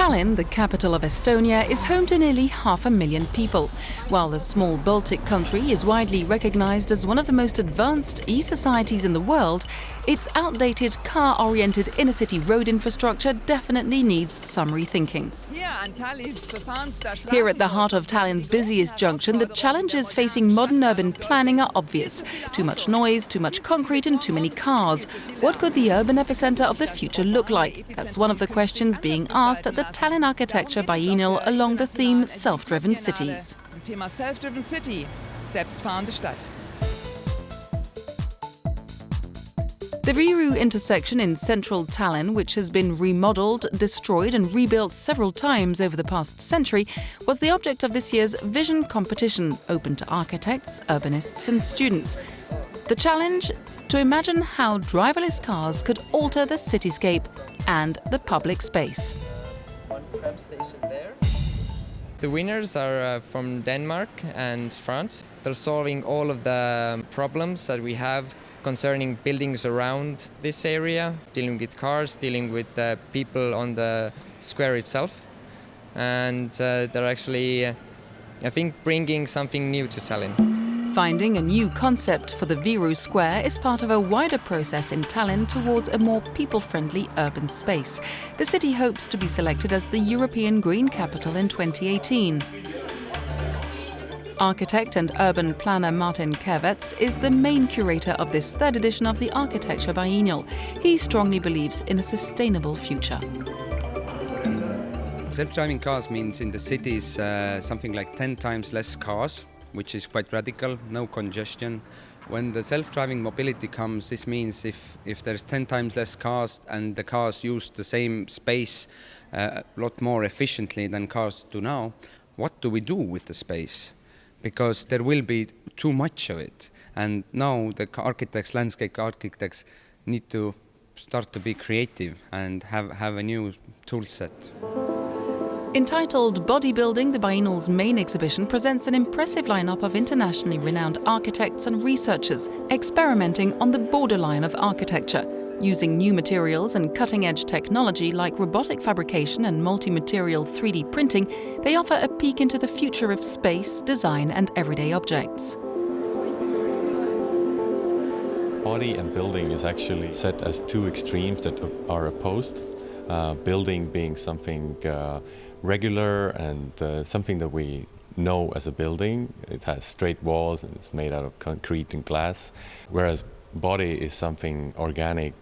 Tallinn, the capital of Estonia, is home to nearly 500,000 people. While the small Baltic country is widely recognized as one of the most advanced e-societies in the world, its outdated car-oriented inner-city road infrastructure definitely needs some rethinking. Here at the heart of Tallinn's busiest junction, the challenges facing modern urban planning are obvious. Too much noise, too much concrete and too many cars. What could the urban epicenter of the future look like? That's one of the questions being asked at the Tallinn Architecture Biennale along the theme Self-Driven Cities. The Viru intersection in central Tallinn, which has been remodeled, destroyed and rebuilt several times over the past century, was the object of this year's Vision competition, open to architects, urbanists and students. The challenge? To imagine how driverless cars could alter the cityscape and the public space. One tram station there. The winners are from Denmark and France. They're solving all of the problems that we have concerning buildings around this area, dealing with cars, dealing with people on the square itself. And they're actually, I think, bringing something new to Tallinn. Finding a new concept for the Viru Square is part of a wider process in Tallinn towards a more people-friendly urban space. The city hopes to be selected as the European Green Capital in 2018. Architect and urban planner Martin Kervets is the main curator of this third edition of the Architecture Biennale. He strongly believes in a sustainable future. Self-driving cars means in the cities something like 10 times less cars, which is quite radical, no congestion. When the self-driving mobility comes, this means if there's 10 times less cars and the cars use the same space a lot more efficiently than cars do now, what do we do with the space? Because there will be too much of it. And now the architects, landscape architects, need to start to be creative and have a new tool set. Entitled Bodybuilding, the Biennale's main exhibition presents an impressive lineup of internationally renowned architects and researchers experimenting on the borderline of architecture. Using new materials and cutting-edge technology like robotic fabrication and multi-material 3D printing, they offer a peek into the future of space, design and everyday objects. Body and building is actually set as two extremes that are opposed. Building being something regular and something that we know as a building. It has straight walls and it's made out of concrete and glass, whereas body is something organic,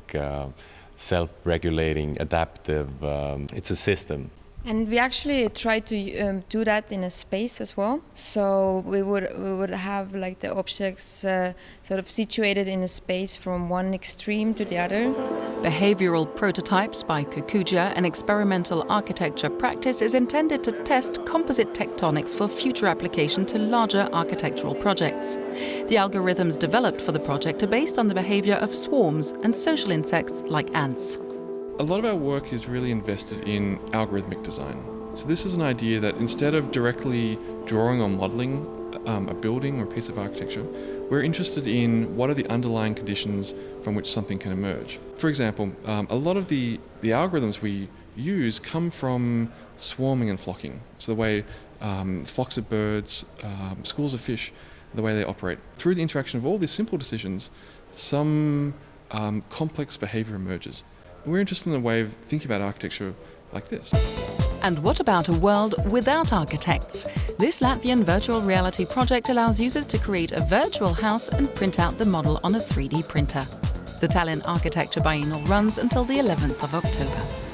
self-regulating, adaptive. It's a system. And we actually try to do that in a space as well. So we would have like the objects sort of situated in a space from one extreme to the other. Behavioral prototypes by Kukuja, an experimental architecture practice, is intended to test composite tectonics for future application to larger architectural projects. The algorithms developed for the project are based on the behavior of swarms and social insects like ants. A lot of our work is really invested in algorithmic design. So this is an idea that instead of directly drawing or modeling a building or a piece of architecture, we're interested in what are the underlying conditions from which something can emerge. For example, a lot of the algorithms we use come from swarming and flocking. So the way flocks of birds, schools of fish, the way they operate. Through the interaction of all these simple decisions, some complex behavior emerges. We're interested in a way of thinking about architecture like this. And what about a world without architects? This Latvian virtual reality project allows users to create a virtual house and print out the model on a 3D printer. The Tallinn Architecture Biennale runs until the 11th of October.